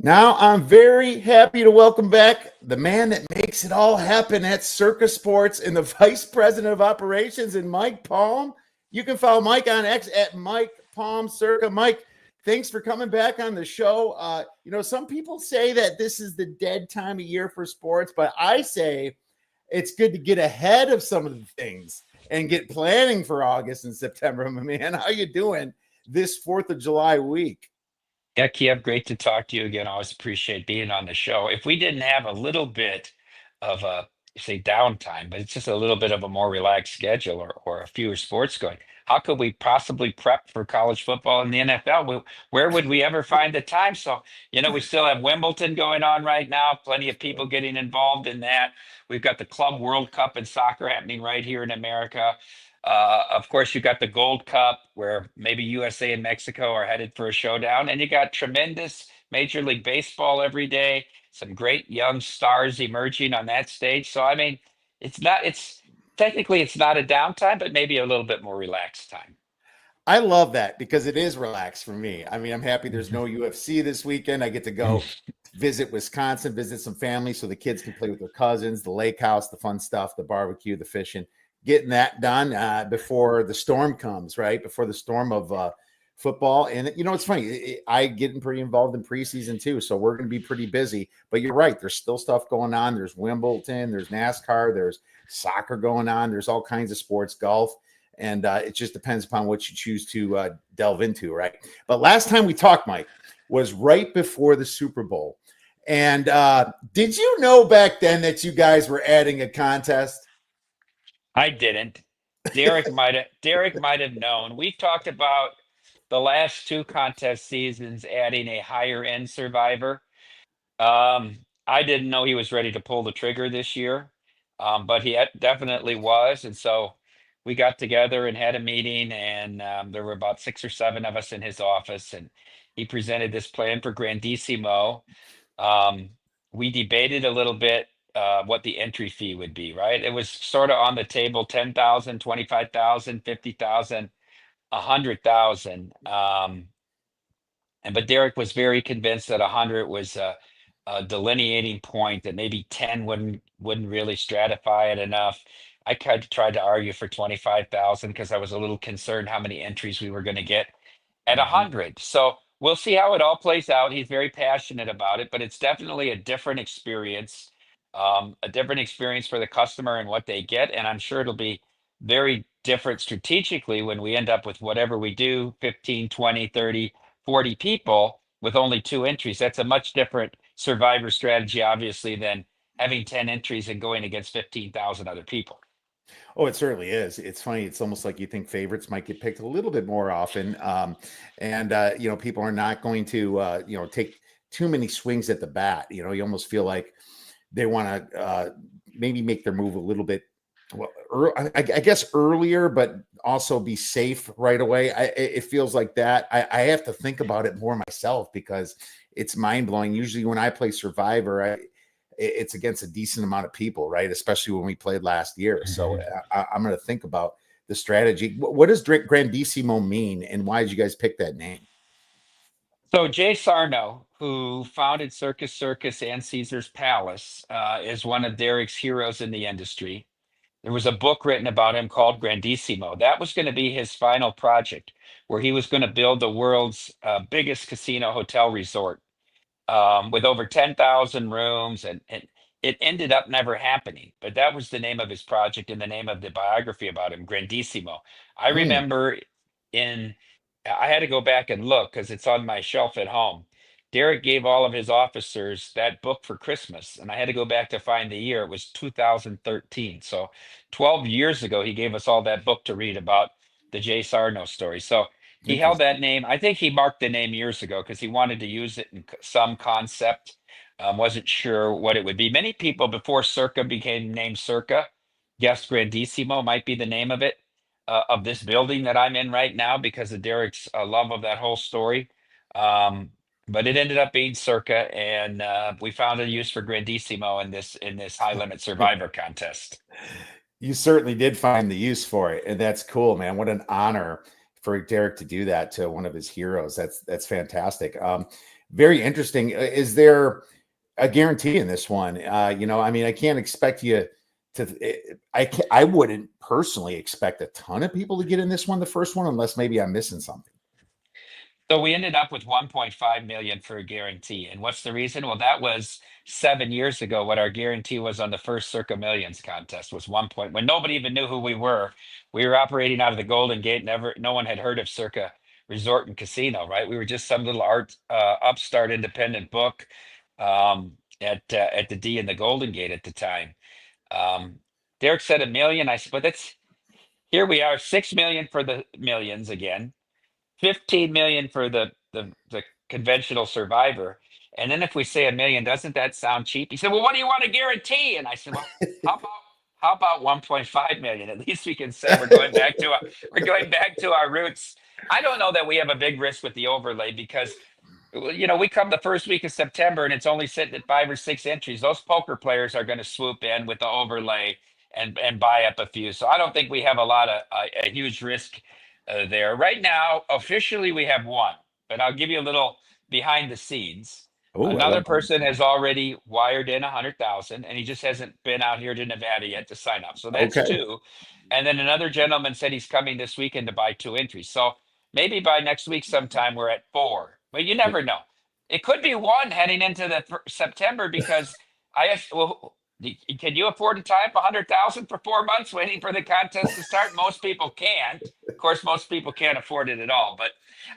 Now I'm very happy to welcome back the man that makes it all happen at Circa Sports and the Vice President of Operations and Mike Palm. You can follow Mike on X at Mike Palm Circa. Mike, thanks for coming back on the show. Some people say that this is the dead time of year for sports, but I say it's good to get ahead of some of the things and get planning for August and September. My man, how you doing this 4th of July week? Yeah, Kiev, great to talk to you again. Always appreciate being on the show. If we didn't have a little bit of a, say, downtime, but it's just a little bit of a more relaxed schedule or a fewer sports going, how could we possibly prep for college football in the NFL? Where would we ever find the time? So, we still have Wimbledon going on right now, plenty of people getting involved in that. We've got the Club World Cup in soccer happening right here in America. Of course, you got the Gold Cup where maybe USA and Mexico are headed for a showdown, and you got tremendous Major League Baseball every day. Some great young stars emerging on that stage. So, I mean, it's technically it's not a downtime, but maybe a little bit more relaxed time. I love that because it is relaxed for me. I mean, I'm happy there's no UFC this weekend. I get to go visit Wisconsin, visit some family so the kids can play with their cousins, the lake house, the fun stuff, the barbecue, the fishing, getting that done before the storm comes, right? Before the storm of football. And, it's funny. I get pretty involved in preseason too. So we're going to be pretty busy. But you're right. There's still stuff going on. There's Wimbledon, there's NASCAR, there's soccer going on. There's all kinds of sports, golf. And it just depends upon what you choose to delve into, right? But last time we talked, Mike, was right before the Super Bowl. And did you know back then that you guys were adding a contest? I didn't. Derek might have known. We talked about the last two contest seasons adding a higher end survivor. I didn't know he was ready to pull the trigger this year, but definitely was. And so we got together and had a meeting, and there were about six or seven of us in his office, and he presented this plan for Grandissimo. Um, we debated a little bit what the entry fee would be, right? It was sort of on the table 10,000, 25,000, 50,000, 100,000. But Derek was very convinced that 100 was a delineating point, that maybe 10 wouldn't really stratify it enough. I tried to argue for 25,000 because I was a little concerned how many entries we were going to get at Mhm. 100. So we'll see how it all plays out. He's very passionate about it, but it's definitely a different experience for the customer and what they get. And I'm sure it'll be very different strategically when we end up with whatever we do, 15, 20, 30, 40 people with only two entries. That's a much different survivor strategy, obviously, than having 10 entries and going against 15,000 other people. Oh, it certainly is. It's funny. It's almost like you think favorites might get picked a little bit more often. People are not going to, take too many swings at the bat. You almost feel like they want to maybe make their move a little bit, well, I guess earlier, but also be safe right away. It feels like that. I have to think about it more myself because it's mind blowing. Usually when I play Survivor, it's against a decent amount of people, right? Especially when we played last year. So I'm going to think about the strategy. What does Grandissimo mean, and why did you guys pick that name? So Jay Sarno, who founded Circus Circus and Caesar's Palace, is one of Derek's heroes in the industry. There was a book written about him called Grandissimo. That was going to be his final project, where he was going to build the world's biggest casino hotel resort with over 10,000 rooms. And it ended up never happening. But that was the name of his project and the name of the biography about him, Grandissimo. I Mm, remember in, I had to go back and look because it's on my shelf at home. Derek gave all of his officers that book for Christmas, and I had to go back to find the year. It was 2013. So 12 years ago, he gave us all that book to read about the Jay Sarno story. So he held interesting. that name. I think he marked the name years ago because he wanted to use it in some concept. Wasn't sure what it would be. Many people before Circa became named Circa guessed Grandissimo might be the name of it, of this building that I'm in right now because of Derek's love of that whole story. Um, but it ended up being Circa, and we found a use for Grandissimo in this high limit survivor contest. You certainly did find the use for it, and that's cool, man. What an honor for Derek to do that to one of his heroes. That's fantastic. Very interesting. Is there a guarantee in this one? I mean, I can't expect you to. I wouldn't personally expect a ton of people to get in this one, the first one, unless maybe I'm missing something. So we ended up with 1.5 million for a guarantee. And what's the reason? Well, that was 7 years ago. What our guarantee was on the first Circa Millions contest was 1 point, when nobody even knew who we were. We were operating out of the Golden Gate. No one had heard of Circa Resort and Casino, right? We were just some little upstart independent book at the D in the Golden Gate at the time. Derek said a million. I said, but that's here we are, 6 million for the millions again. 15 million for the conventional survivor. And then if we say a million, doesn't that sound cheap? He said, well, what do you want to guarantee? And I said, well, how about 1.5 million? At least we can say we're going back to our roots. I don't know that we have a big risk with the overlay because we come the first week of September and it's only sitting at 5 or 6 entries. Those poker players are going to swoop in with the overlay and buy up a few. So I don't think we have a huge risk there. Right now, officially we have one, but I'll give you a little behind the scenes. Oh, I Another love that. person has already wired in 100,000, and he just hasn't been out here to Nevada yet to sign up. So that's Okay. two. And then another gentleman said he's coming this weekend to buy 2 entries. So maybe by next week sometime we're at four, but you never know. It could be one heading into the September because well, can you afford to tie up 100,000 for 4 months waiting for the contest to start? Most people can't. Of course, most people can't afford it at all. But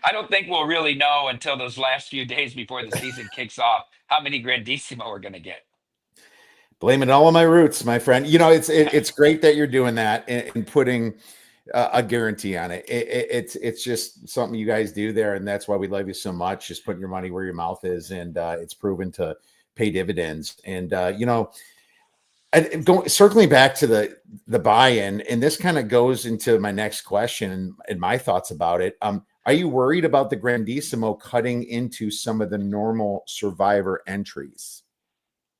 I don't think we'll really know until those last few days before the season kicks off how many Grandissimo we're going to get. Blaming all of my roots, my friend. It's great that you're doing that and putting a guarantee on it. It's just something you guys do there, and that's why we love you so much. Just putting your money where your mouth is, and it's proven to pay dividends. And circling back to the buy-in, and this kind of goes into my next question and my thoughts about it. Are you worried about the Grandissimo cutting into some of the normal survivor entries?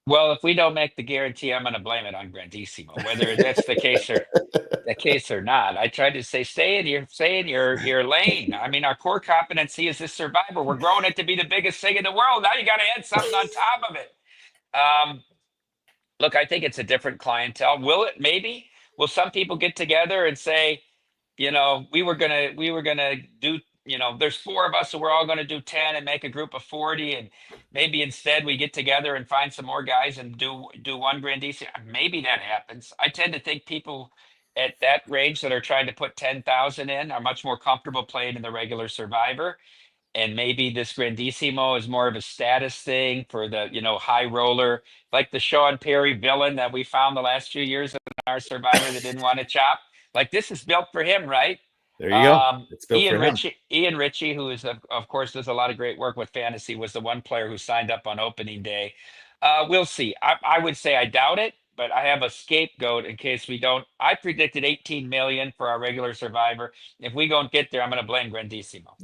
Well, if we don't make the guarantee, I'm going to blame it on Grandissimo, whether that's the case or not. I tried to say, stay in your lane. I mean, our core competency is this survivor. We're growing it to be the biggest thing in the world. Now you got to add something on top of it. Look, I think it's a different clientele. Will it? Maybe. Will some people get together and say, we were gonna do, there's four of us, so we're all gonna do 10 and make a group of 40, and maybe instead we get together and find some more guys and do one Grandissimo. Maybe that happens. I tend to think people at that range that are trying to put 10,000 in are much more comfortable playing in the regular Survivor. And maybe this Grandissimo is more of a status thing for the, high roller, like the Sean Perry villain that we found the last few years in our Survivor that didn't want to chop. Like, this is built for him, right? There you go. It's built for him. Ian Ritchie, who is of course does a lot of great work with fantasy, was the one player who signed up on opening day. We'll see. I would say I doubt it, but I have a scapegoat in case we don't. I predicted 18 million for our regular Survivor. If we don't get there, I'm going to blame Grandissimo.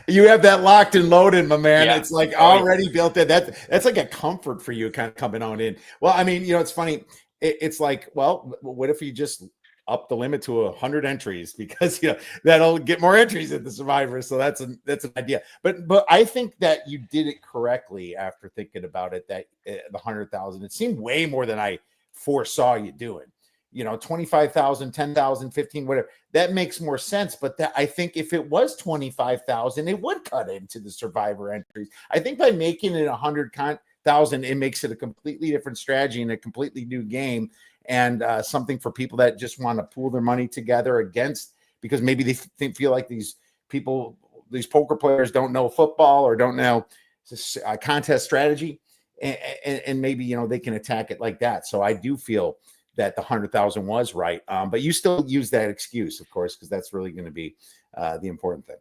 You have that locked and loaded, my man. Yeah. It's like already built in. That's like a comfort for you, kind of coming on in. Well, I mean, it's funny. It's like, well, what if you just up the limit to 100 entries, because that'll get more entries at the Survivor. So that's an idea. But I think that you did it correctly after thinking about it. That the 100,000, it seemed way more than I foresaw you doing. 25,000, 10,000, 15, whatever. That makes more sense. But I think if it was 25,000, it would cut into the Survivor entries. I think by making it 100,000, it makes it a completely different strategy and a completely new game. And something for people that just want to pool their money together against, because maybe they feel like these poker players don't know football or don't know contest strategy, and maybe they can attack it like that. So I do feel that the 100,000 was right, but you still use that excuse, of course, because that's really going to be the important thing.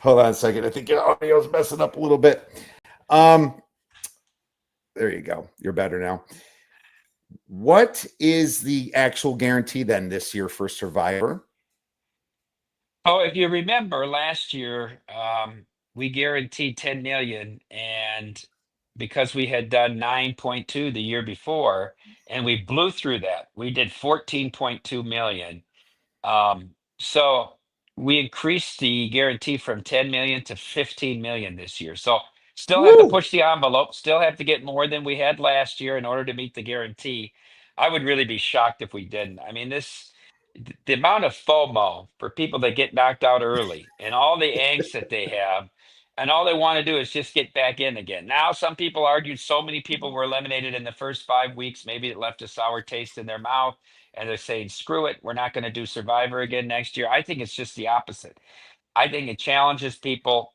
Hold on a second. I think your audio is messing up a little bit. There you go. You're better now. What is the actual guarantee then this year for Survivor? Oh, if you remember last year, we guaranteed 10 million, and because we had done 9.2 the year before, and we blew through that. We did 14.2 million. So we increased the guarantee from 10 million to 15 million this year. So still have to Woo! push the envelope, still have to get more than we had last year in order to meet the guarantee. I would really be shocked if we didn't. I mean, the amount of FOMO for people that get knocked out early and all the angst that they have, and all they want to do is just get back in again. Now, some people argued so many people were eliminated in the first 5 weeks, maybe it left a sour taste in their mouth, and they're saying, screw it, we're not going to do Survivor again next year. I think it's just the opposite. I think it challenges people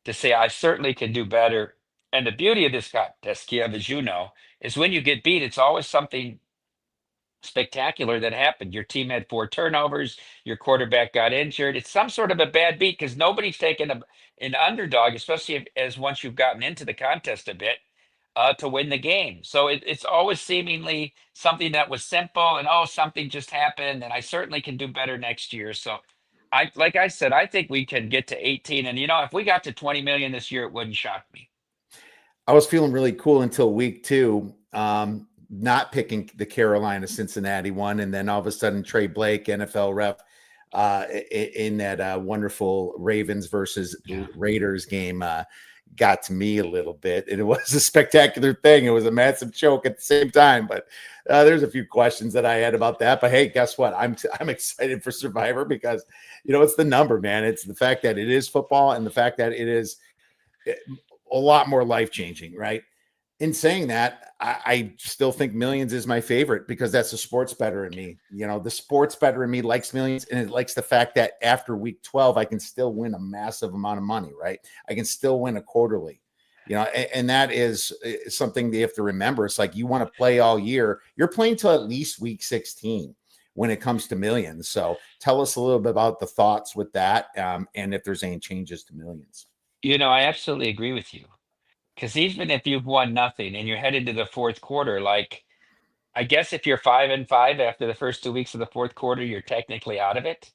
to say, I certainly can do better. And the beauty of this contest, Kiev, as you know, is when you get beat, it's always something spectacular that happened. Your team had 4 turnovers, your quarterback got injured. It's some sort of a bad beat because nobody's taken an underdog, especially as once you've gotten into the contest a bit, to win the game. So it's always seemingly something that was simple and, oh, something just happened and I certainly can do better next year. So like I said, I think we can get to 18. And if we got to 20 million this year, it wouldn't shock me. I was feeling really cool until week 2, not picking the Carolina Cincinnati one, and then all of a sudden Trey Blake, NFL ref, in that wonderful Ravens versus Raiders game, got to me a little bit. And it was a spectacular thing. It was a massive choke at the same time. But there's a few questions that I had about that. But hey, guess what? I'm excited for Survivor because it's the number, man. It's the fact that it is football and the fact that it is a lot more life-changing, right? In saying that, I still think Millions is my favorite because that's the sports better in me. The sports better in me likes Millions, and it likes the fact that after week 12, I can still win a massive amount of money, right? I can still win a quarterly, and that is something they have to remember. It's like you want to play all year. You're playing till at least week 16 when it comes to Millions. So tell us a little bit about the thoughts with that, and if there's any changes to Millions. I absolutely agree with you. Because even if you've won nothing and you're headed to the fourth quarter, like I guess if you're 5-5 after the first 2 weeks of the fourth quarter, you're technically out of it,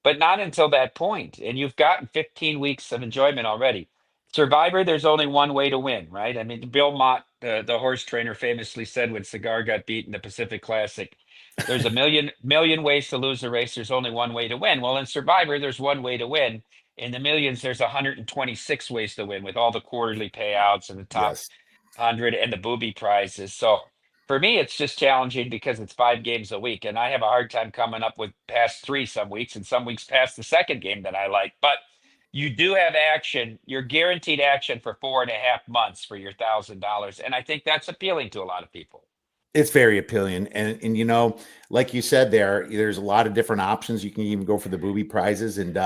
but not until that point. And you've gotten 15 weeks of enjoyment already. Survivor, there's only one way to win, right? I mean, Bill Mott, the horse trainer, famously said when Cigar got beat in the Pacific Classic, there's a million ways to lose a race. There's only one way to win. Well, in Survivor, there's one way to win. In the Millions, there's 126 ways to win with all the quarterly payouts and the top Yes. 100 and the booby prizes. So for me, it's just challenging because it's 5 games a week, and I have a hard time coming up with past 3 some weeks, and some weeks past the second game that I like. But you do have action. You're guaranteed action for 4.5 months for your $1,000, and I think that's appealing to a lot of people. It's very appealing. And like you said there's a lot of different options. You can even go for the booby prizes. And,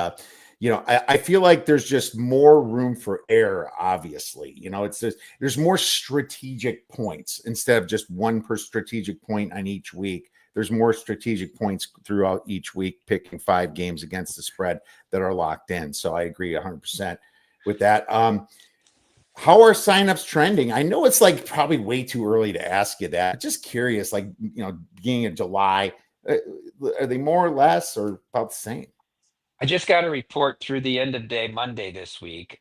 I feel like there's just more room for error, obviously. It's just, there's more strategic points instead of just one per strategic point on each week. There's more strategic points throughout each week, picking 5 games against the spread that are locked in. So I agree 100% with that. How are signups trending? I know it's like probably way too early to ask you that. Just curious, beginning of July, are they more or less or about the same? I just got a report through the end of day Monday this week.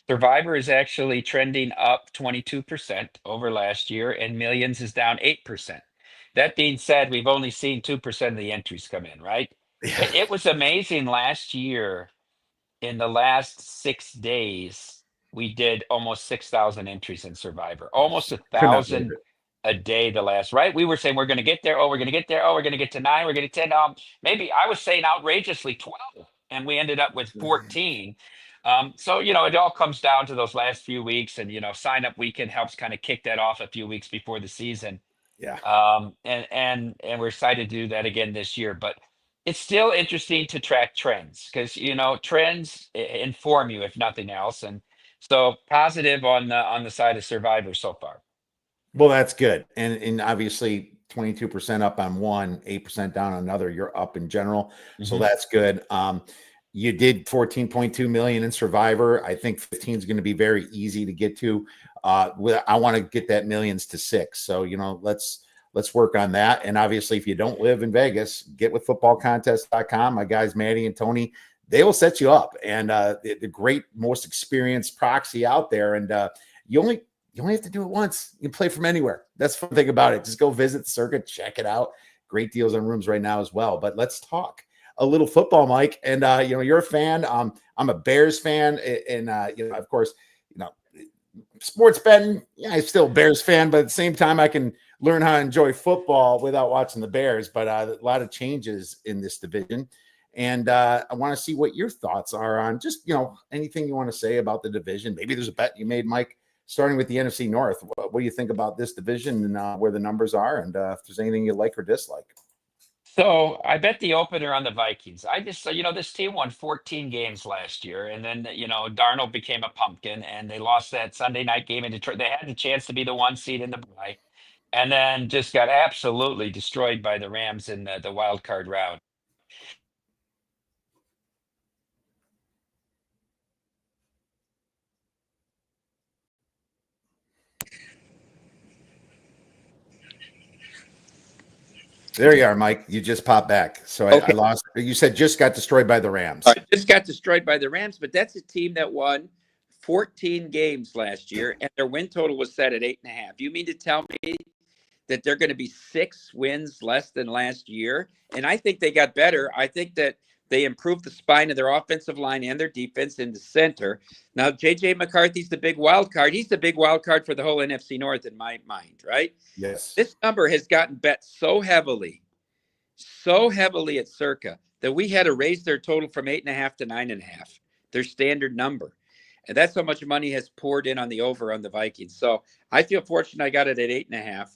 Survivor is actually trending up 22% over last year, and Millions is down 8%. That being said, we've only seen 2% of the entries come in, right? Yeah, It was amazing last year. In the last 6 days, we did almost 6,000 entries in Survivor, almost a could not believe thousand it. a day. The last, right? We were saying we're going to get there. Oh, we're going to get there. Oh, we're going to get to 9. We're going to 10. Maybe I was saying outrageously 12, and we ended up with 14. So it all comes down to those last few weeks, and sign up weekend helps kind of kick that off a few weeks before the season. Yeah. And we're excited to do that again this year. But it's still interesting to track trends because trends inform you if nothing else. And so positive on the side of Survivor so far. Well, that's good. And obviously 22% up on one, 8% down on another, you're up in general. So Mhm. that's good. You did 14.2 million in Survivor. I think 15 is going to be very easy to get to. I want to get that Millions to 6. So, let's work on that. And obviously, if you don't live in Vegas, get with footballcontest.com. My guys, Maddie and Tony, they will set you up. And the great, most experienced proxy out there. And you only You only have to do it once. You can play from anywhere. That's the fun thing about it. Just go visit the Circa, check it out. Great deals on rooms right now as well. But let's talk a little football, Mike. And you're a fan. I'm a Bears fan, and of course, sports betting. Yeah, I'm still a Bears fan, but at the same time, I can learn how to enjoy football without watching the Bears. But a lot of changes in this division. And I want to see what your thoughts are on just, anything you want to say about the division. Maybe there's a bet you made, Mike, starting with the NFC North. What do you think about this division and where the numbers are, and if there's anything you like or dislike? So I bet the opener on the Vikings. I just, this team won 14 games last year, and then, Darnold became a pumpkin, and they lost that Sunday night game in Detroit. They had the chance to be the 1 seed in the bye, and then just got absolutely destroyed by the Rams in the wild card round. There you are, Mike. You just popped back. So I Okay. lost. You said just got destroyed by the Rams. All right, just got destroyed by the Rams, but that's a team that won 14 games last year, and their win total was set at 8.5. You mean to tell me that they're going to be 6 wins less than last year? And I think they got better. I think that they improved the spine of their offensive line and their defense in the center. Now, J.J. McCarthy's the big wild card. He's the big wild card for the whole NFC North in my mind, right? Yes. This number has gotten bet so heavily at Circa that we had to raise their total from 8.5 to 9.5, their standard number. And that's how much money has poured in on the over on the Vikings. So I feel fortunate I got it at 8.5.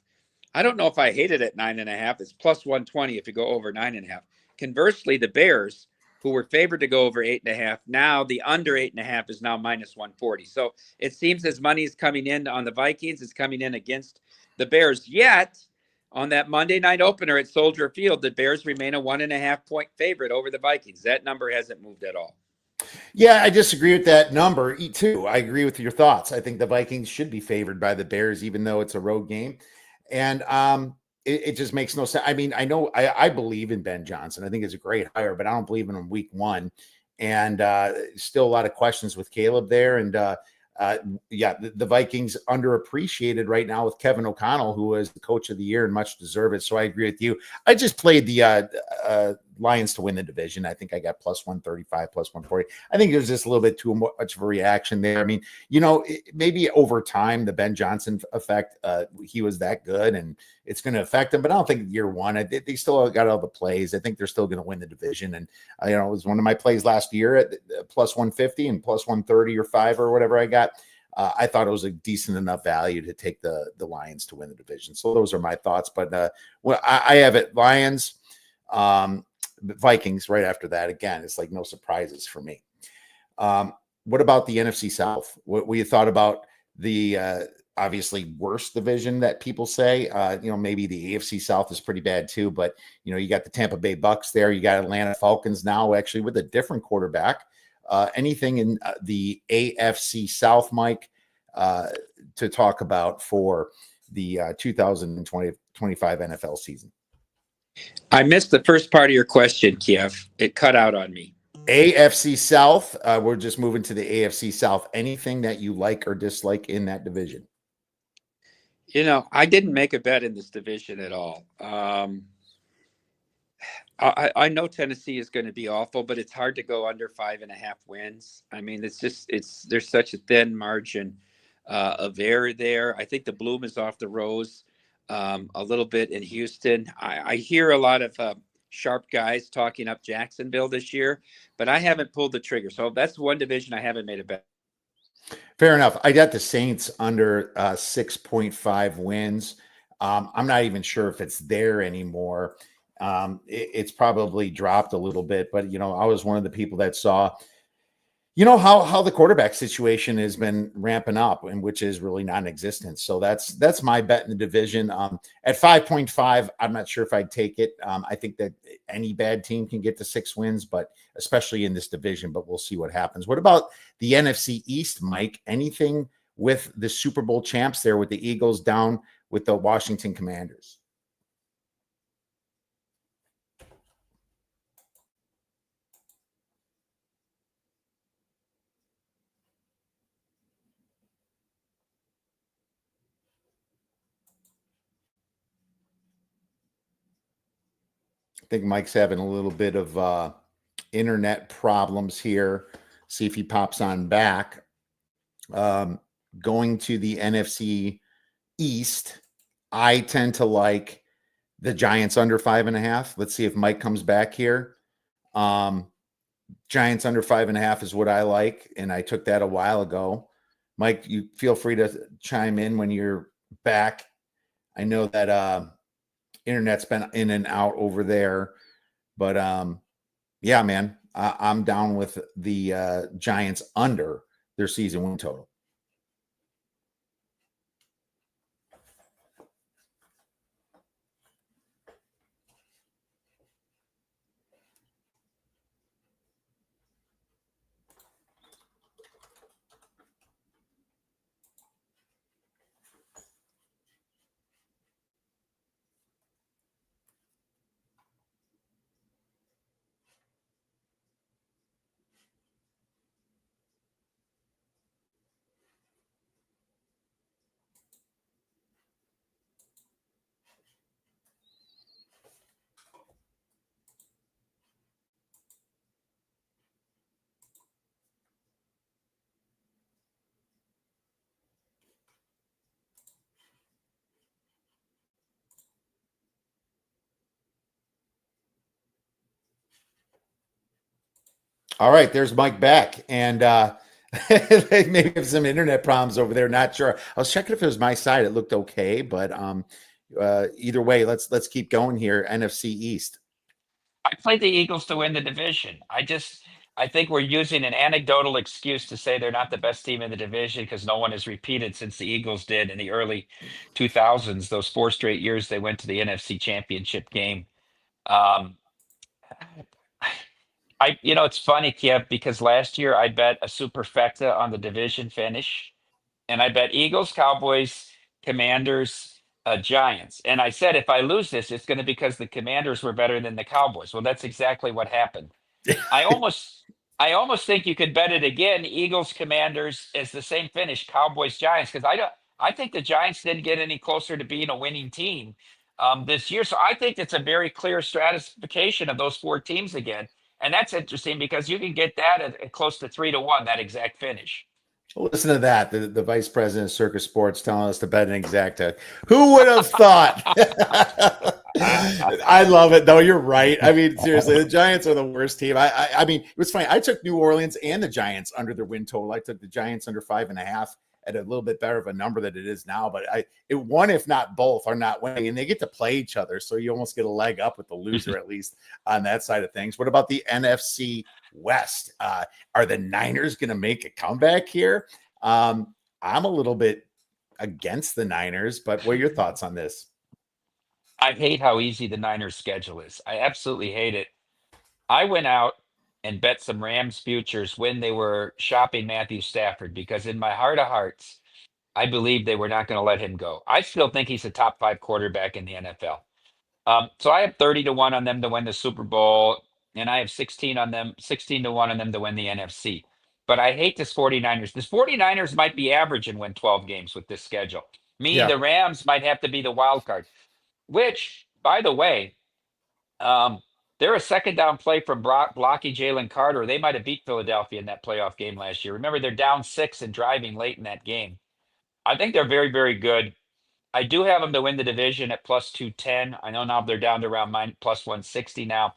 I don't know if I hate it at 9.5. It's plus 120 if you go over 9.5. Conversely, the Bears, who were favored to go over 8.5, now the under 8.5 is now minus 140. So it seems as money is coming in on the Vikings, it's coming in against the Bears. Yet on that Monday night opener at Soldier Field, the Bears remain a 1.5-point favorite over the Vikings. That number hasn't moved at all. Yeah, I disagree with that number too. I agree with your thoughts. I think the Vikings should be favored by the Bears, even though it's a road game. And it just makes no sense. I mean, I believe in Ben Johnson. I think it's a great hire, but I don't believe in him week one. And still a lot of questions with Caleb there. And the Vikings underappreciated right now with Kevin O'Connell, who was the coach of the year and much deserved it. So I agree with you. I just played the Lions to win the division. I think I got plus 135, plus 140. I think there's just a little bit too much of a reaction there. I mean, maybe over time, the Ben Johnson effect, he was that good and it's going to affect him, but I don't think year one, they still got all the plays. I think they're still going to win the division. And, it was one of my plays last year at plus 150 and plus 130 or 5 or whatever I got. I thought it was a decent enough value to take the Lions to win the division. So those are my thoughts. But I have it Lions, Vikings right after that. Again, it's like no surprises for me. What about the NFC South? What you thought about the obviously worst division that people say? Maybe the AFC South is pretty bad too, but you got the Tampa Bay Bucks there. You got Atlanta Falcons now actually with a different quarterback. Anything in the AFC South, Mike, to talk about for the 2025 NFL season? I missed the first part of your question, Kiev. It cut out on me. AFC South. We're just moving to the AFC South. Anything that you like or dislike in that division? I didn't make a bet in this division at all. I know Tennessee is going to be awful, but it's hard to go under 5.5 wins. I mean, there's such a thin margin of error there. I think the bloom is off the rose a little bit in Houston. I hear a lot of sharp guys talking up Jacksonville this year, but I haven't pulled the trigger. So that's one division I haven't made a bet. Fair enough. I got the Saints under 6.5 wins. I'm not even sure if it's there anymore. It's probably dropped a little bit, but I was one of the people that saw, how the quarterback situation has been ramping up, and which is really non-existent. So that's my bet in the division. At 5.5, I'm not sure if I'd take it. I think that any bad team can get to 6 wins, but especially in this division. But we'll see what happens. What about the NFC East, Mike? Anything with the Super Bowl champs there, with the Eagles down with the Washington Commanders? think Mike's having a little bit of internet problems here. See if he pops on back. Going to the NFC East, I tend to like the Giants under 5.5. Let's see if Mike comes back here. Giants under 5.5 is what I like, and I took that a while ago. Mike, you feel free to chime in when you're back. I know that internet's been in and out over there, but yeah, man, I'm down with the Giants under their season win total. All right, there's Mike back, and they may have some internet problems over there. Not sure. I was checking if it was my side; it looked okay, but either way, let's keep going here. NFC East. I played the Eagles to win the division. I think we're using an anecdotal excuse to say they're not the best team in the division because no one has repeated since the Eagles did in the early 2000s. Those 4 straight years they went to the NFC Championship game. Um, it's funny, Kiev, because last year I bet a superfecta on the division finish, and I bet Eagles, Cowboys, Commanders, Giants. And I said if I lose this, it's going to be because the Commanders were better than the Cowboys. Well, that's exactly what happened. I almost think you could bet it again. Eagles, Commanders as the same finish. Cowboys, Giants, because I think the Giants didn't get any closer to being a winning team this year. So I think it's a very clear stratification of those 4 teams again, and that's interesting because you can get that at close to 3-1, that exact finish. Listen to that. The vice president of Circa Sports telling us to bet an exacta. Who would have thought? I love it, though. You're right. I mean, seriously, the Giants are the worst team. I mean, it was funny. I took New Orleans and the Giants under their win total. I took the Giants under 5.5 at a little bit better of a number than it is now. But it one, if not both, are not winning, and they get to play each other. So you almost get a leg up with the loser, at least on that side of things. What about the NFC West? Are the Niners going to make a comeback here? I'm a little bit against the Niners, but what are your thoughts on this? I hate how easy the Niners schedule is. I absolutely hate it. I went out and bet some Rams futures when they were shopping Matthew Stafford because in my heart of hearts, I believe they were not going to let him go. I still think he's a top 5 quarterback in the NFL. So I have 30-1 on them to win the Super Bowl, and I have 16 to 1 on them to win the NFC. But I hate this 49ers. This 49ers might be average and win 12 games with this schedule. Meaning the Rams might have to be the wild card, which, by the way, they're a second down play from blocking Jalen Carter. They might have beat Philadelphia in that playoff game last year. Remember, they're down 6 and driving late in that game. I think they're very, very good. I do have them to win the division at plus 210. I know now they're down to around plus 160 now,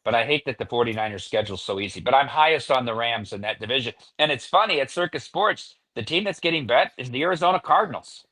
but I hate that the 49ers schedule is so easy. But I'm highest on the Rams in that division. And it's funny, at Circa Sports, the team that's getting bet is the Arizona Cardinals.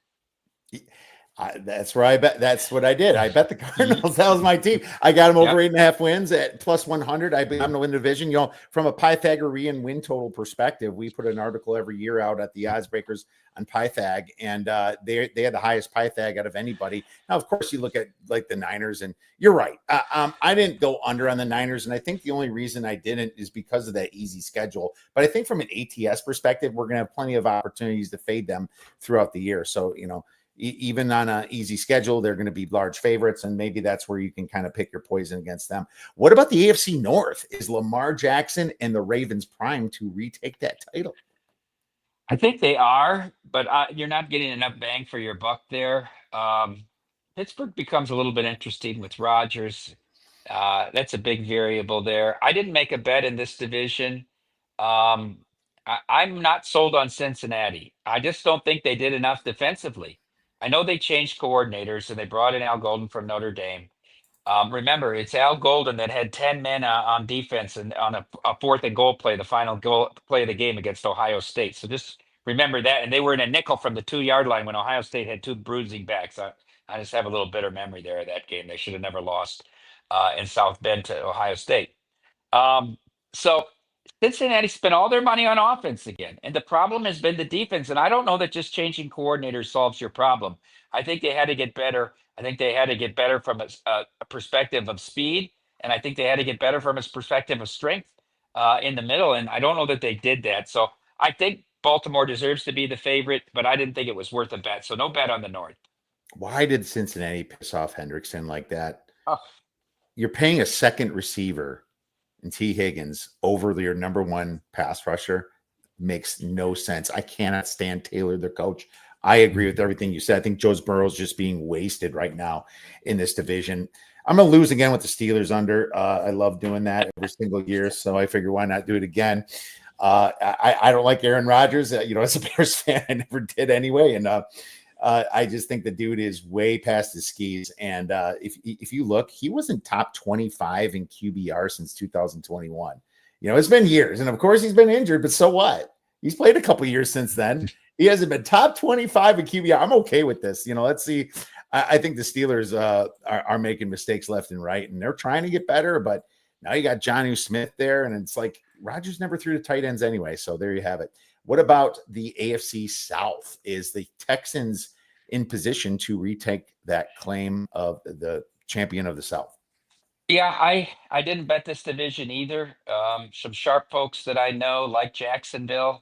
That's where I bet. That's what I did. I bet the Cardinals. That was my team. I got them over 8.5 wins at plus 100. I believe I'm going to win the division. You know, from a Pythagorean win total perspective, we put an article every year out at the Odds Breakers on Pythag, and they had the highest Pythag out of anybody. Now, of course, you look at like the Niners, and you're right. I didn't go under on the Niners, and I think the only reason I didn't is because of that easy schedule. But I think from an ATS perspective, we're going to have plenty of opportunities to fade them throughout the year. So, you know, even on an easy schedule, they're going to be large favorites, and maybe that's where you can kind of pick your poison against them. What about the AFC North? Is Lamar Jackson and the Ravens primed to retake that title? I think they are, but you're not getting enough bang for your buck there. Pittsburgh becomes a little bit interesting with Rodgers. That's a big variable there. I didn't make a bet in this division. I'm not sold on Cincinnati. I just don't think they did enough defensively. I know they changed coordinators and they brought in Al Golden from Notre Dame. Remember, it's Al Golden that had 10 men on defense and on a fourth and goal play, the final goal play of the game against Ohio State. So just remember that. And they were in a nickel from the 2 yard line when Ohio State had two bruising backs. I just have a little bitter memory there of that game. They should have never lost in South Bend to Ohio State. So Cincinnati spent all their money on offense again, and the problem has been the defense. And I don't know that just changing coordinators solves your problem. I think they had to get better. I think they had to get better from a perspective of speed, and I think they had to get better from a perspective of strength in the middle. And I don't know that they did that. So I think Baltimore deserves to be the favorite, but I didn't think it was worth a bet. So no bet on the North. Why did Cincinnati piss off Hendrickson like that? Oh. You're paying a second receiver and T. Higgins over your number one pass rusher. Makes no sense. I cannot stand Taylor, their coach. I agree with everything you said. I think Joe Burrow's just being wasted right now in this division. I'm going to lose again with the Steelers under. I love doing that every single year, so I figure why not do it again. I don't like Aaron Rodgers. As a Bears fan, I never did anyway, and I just think the dude is way past his skis. And if you look, he wasn't top 25 in QBR since 2021. It's been years, and of course he's been injured, but so what? He's played a couple years since then. He hasn't been top 25 in QBR. I'm okay with this. Let's see. I think the Steelers are making mistakes left and right, and they're trying to get better, but now you got Jonnu Smith there, and it's like Rodgers never threw to tight ends anyway. So there you have it. What about the AFC South? Is the Texans in position to retake that claim of the champion of the South? Yeah, I didn't bet this division either. Some sharp folks that I know, like Jacksonville.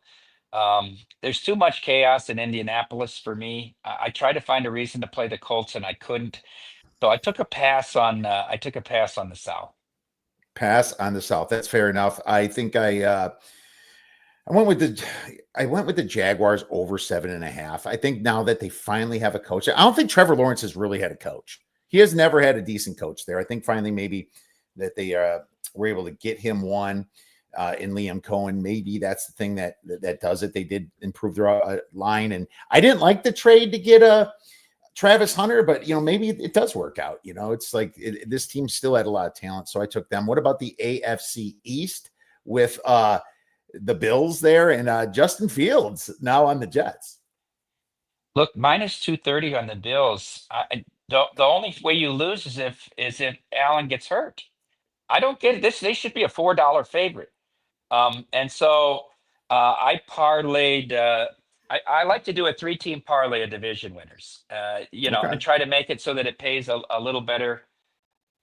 There's too much chaos in Indianapolis for me. I tried to find a reason to play the Colts and I couldn't. So I took a pass on the South. Pass on the South. That's fair enough. I think I went with the Jaguars over 7.5. I think now that they finally have a coach, I don't think Trevor Lawrence has really had a coach. He has never had a decent coach there. I think finally maybe that they were able to get him one in Liam Cohen. Maybe that's the thing that does it. They did improve their line, and I didn't like the trade to get Travis Hunter, but maybe it does work out. It's like this team still had a lot of talent, so I took them. What about the AFC East with the Bills there and Justin Fields now on the Jets? Look, minus 230 on the Bills. The only way you lose is if Allen gets hurt. I don't get it. They should be a $4 favorite. And so I parlayed. I like to do a 3-team parlay of division winners. And try to make it so that it pays a little better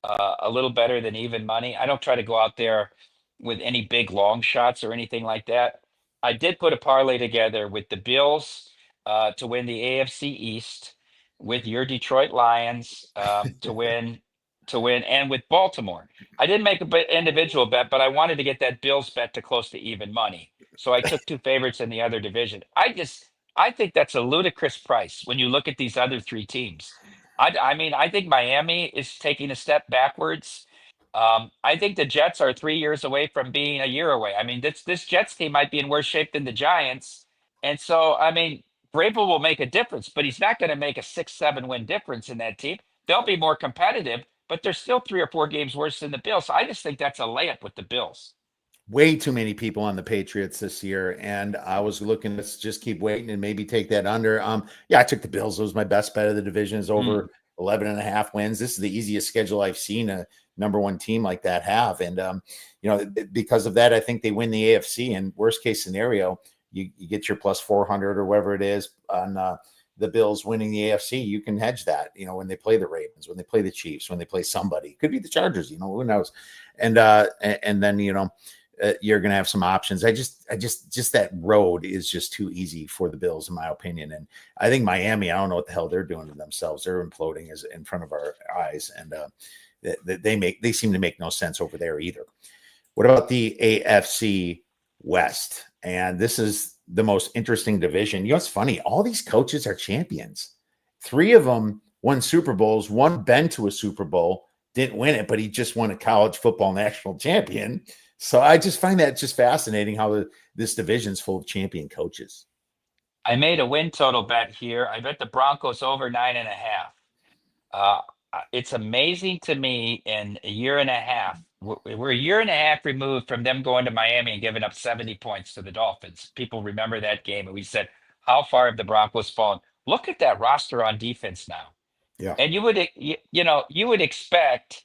than even money. I don't try to go out there with any big long shots or anything like that. I did put a parlay together with the Bills to win the AFC East, with your Detroit Lions to win, and with Baltimore. I didn't make an individual bet, but I wanted to get that Bills bet to close to even money. So I took two favorites in the other division. I think that's a ludicrous price when you look at these other three teams. I think Miami is taking a step backwards. I think the Jets are 3 years away from being a year away. This Jets team might be in worse shape than the Giants. And so, Vrabel will make a difference, but he's not going to make a 6-7 win difference in that team. They'll be more competitive, but they're still 3 or 4 games worse than the Bills. So I just think that's a layup with the Bills. Way too many people on the Patriots this year, and I was looking. Let's just keep waiting and maybe take that under. I took the Bills. It was my best bet of the division. Is over 11.5 wins. This is the easiest schedule I've seen a number one team like that have, and because of that, I think they win the AFC. And worst case scenario, you get your plus 400 or whatever it is on the Bills winning the AFC. You can hedge that. When they play the Ravens, when they play the Chiefs, when they play somebody, could be the Chargers. Who knows? And then you're going to have some options. I just that road is just too easy for the Bills, in my opinion. And I think Miami, I don't know what the hell they're doing to themselves. They're imploding as in front of our eyes. And they seem to make no sense over there either. What about the AFC West? And this is the most interesting division. It's funny. All these coaches are champions. 3 of them won Super Bowls. 1 been to a Super Bowl. didn't win it, but he just won a college football national champion. So I just find that just fascinating how this division's full of champion coaches. I made a win total bet here. I bet the Broncos over 9.5. Uh, it's amazing to me in a year and a half. We're a year and a half removed from them going to Miami and giving up 70 points to the Dolphins. People remember that game. And we said, how far have the Broncos fallen? Look at that roster on defense now. Yeah. And you would expect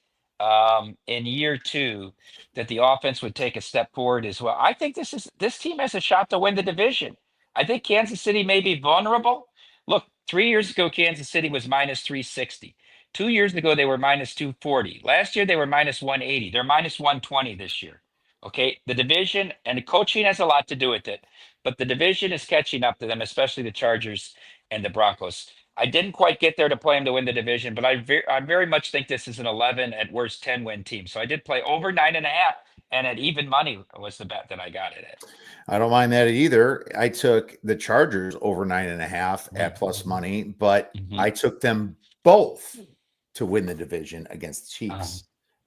in year two that the offense would take a step forward as well. I think this team has a shot to win the division. I think Kansas City may be vulnerable. Look, 3 years ago, Kansas City was minus 360. 2 years ago, they were minus 240. Last year, they were minus 180. They're minus 120 this year. Okay. The division and the coaching has a lot to do with it, but the division is catching up to them, especially the Chargers and the Broncos. I didn't quite get there to play them to win the division, but I very much think this is an 11 at worst 10 win team. So I did play over 9.5, and at even money was the bet that I got it at. I don't mind that either. I took the Chargers over 9.5 at plus money, but I took them both to win the division against the Chiefs,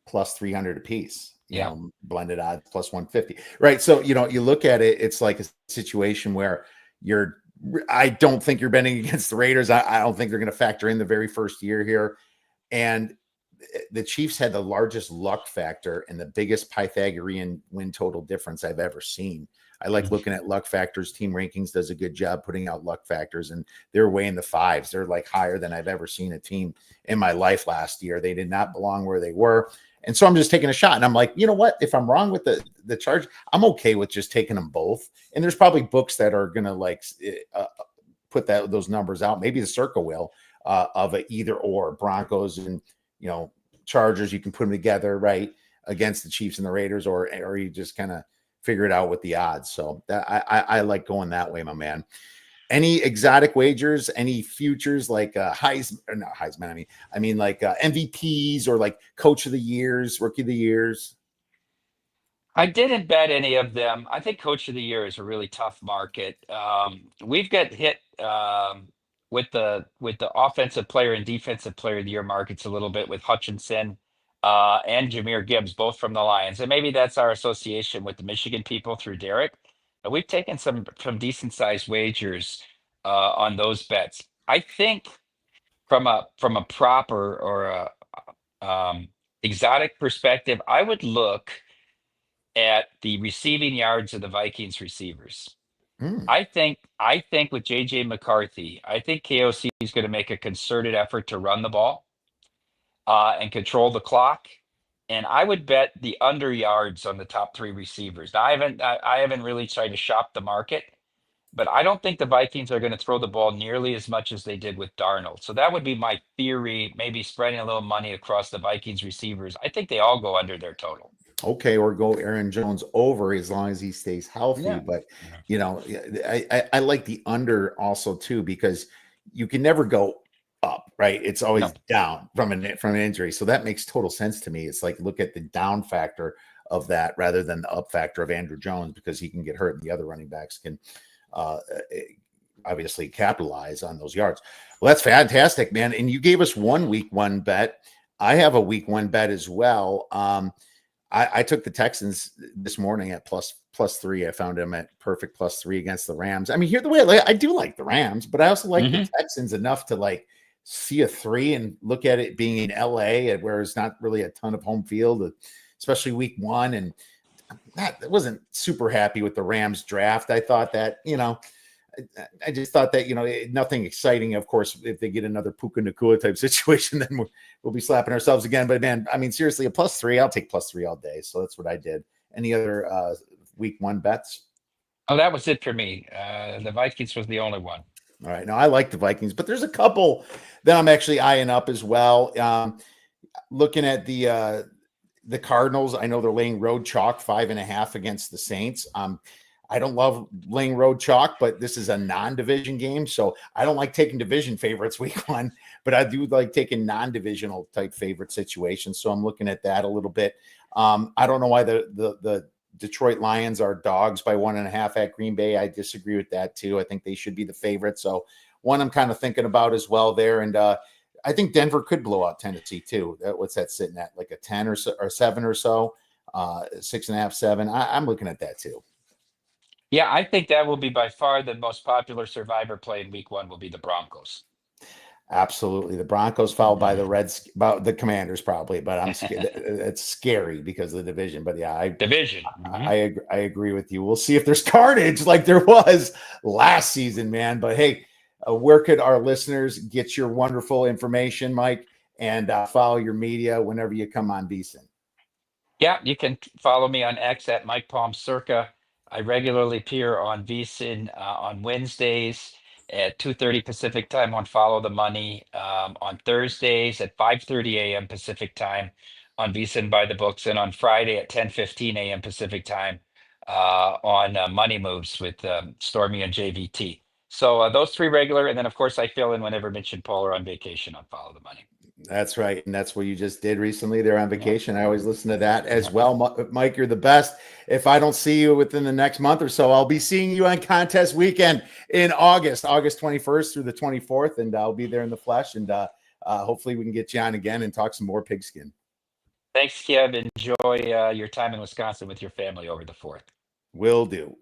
plus 300 apiece. You know, blended odds plus 150. Right. So, you look at it, it's like a situation where I don't think you're betting against the Raiders. I don't think they're going to factor in the very first year here. And the Chiefs had the largest luck factor and the biggest Pythagorean win total difference I've ever seen. I like looking at luck factors. Team Rankings does a good job putting out luck factors, and they're way in the fives. They're like higher than I've ever seen a team in my life last year. They did not belong where they were. And so I'm just taking a shot. And I'm like, you know what? If I'm wrong with the charge, I'm okay with just taking them both. And there's probably books that are going to put those numbers out. Maybe the Circa will of a either or Broncos and, Chargers. You can put them together, right, against the Chiefs and the Raiders, or you just kind of figure it out with the odds. So I like going that way, my man. Any exotic wagers, any futures like Heisman? I mean like MVPs or like Coach of the Years, Rookie of the Years. I didn't bet any of them. I think Coach of the Year is a really tough market. We've got hit with the offensive player and defensive player of the year markets a little bit with Hutchinson and Jahmyr Gibbs, both from the Lions, and maybe that's our association with the Michigan people through Derek. But we've taken some decent sized wagers on those bets. I think from a proper or a exotic perspective, I would look at the receiving yards of the Vikings receivers. I think with JJ McCarthy, I think KOC is going to make a concerted effort to run the ball and control the clock. And I would bet the under yards on the top three receivers. Now, I haven't really tried to shop the market, but I don't think the Vikings are going to throw the ball nearly as much as they did with Darnold. So that would be my theory, maybe spreading a little money across the Vikings receivers. I think they all go under their total. Okay, or go Aaron Jones over as long as he stays healthy. Yeah. But I like the under also too, because you can never go up, right? It's always down from an injury. So that makes total sense to me. It's like look at the down factor of that rather than the up factor of Andrew Jones, because he can get hurt and the other running backs can obviously capitalize on those yards. Well, that's fantastic, man. And you gave us week one bet. I have a week one bet as well. I took the Texans this morning at plus 3. I found them at perfect plus 3 against the Rams. I mean, here the way I do like the Rams, but I also like the Texans enough to like see a 3 and look at it being in LA where it's not really a ton of home field, especially week one. And I wasn't super happy with the Rams draft. I thought that, I just thought that, nothing exciting. Of course, if they get another Puka Nacua type situation, then we'll be slapping ourselves again. But man, I mean, seriously, a plus 3, I'll take plus 3 all day. So that's what I did. Any other week one bets? Oh, that was it for me. The Vikings was the only one. All right. Now I like the Vikings, but there's a couple that I'm actually eyeing up as well. Looking at the Cardinals, I know they're laying road chalk 5.5 against the Saints. I don't love laying road chalk, but this is a non-division game. So I don't like taking division favorites week one, but I do like taking non-divisional type favorite situations. So I'm looking at that a little bit. I don't know why the Detroit Lions are dogs by 1.5 at Green Bay. I disagree with that too. I think they should be the favorite. So one I'm kind of thinking about as well there. And I think Denver could blow out Tennessee too. What's that sitting at? Like a 10 or so, or 7 or so, 6.5, 7. I'm looking at that too. Yeah, I think that will be by far the most popular survivor play in week 1 will be the Broncos. Absolutely. The Broncos followed by the Reds, about the Commanders probably, but I'm scared. It's scary because of the division. But yeah, Division. I agree with you. We'll see if there's carnage like there was last season, man. But hey, where could our listeners get your wonderful information, Mike, and follow your media whenever you come on VSiN? Yeah, you can follow me on X at Mike Palm Circa. I regularly appear on VSiN on Wednesdays at 2:30 Pacific time on Follow the Money, on Thursdays at 5:30 a.m. Pacific time on VSiN by the Books, and on Friday at 10:15 a.m. Pacific time on Money Moves with Stormy and JVT. So those 3 regular, and then of course I fill in whenever Mitch and Paul are on vacation on Follow the Money. That's right. And that's what you just did recently. They're on vacation. I always listen to that as well. Mike, you're the best. If I don't see you within the next month or so, I'll be seeing you on contest weekend in August 21st through the 24th. And I'll be there in the flesh. And hopefully we can get you on again and talk some more pigskin. Thanks, Kiev. Enjoy your time in Wisconsin with your family over the 4th. Will do.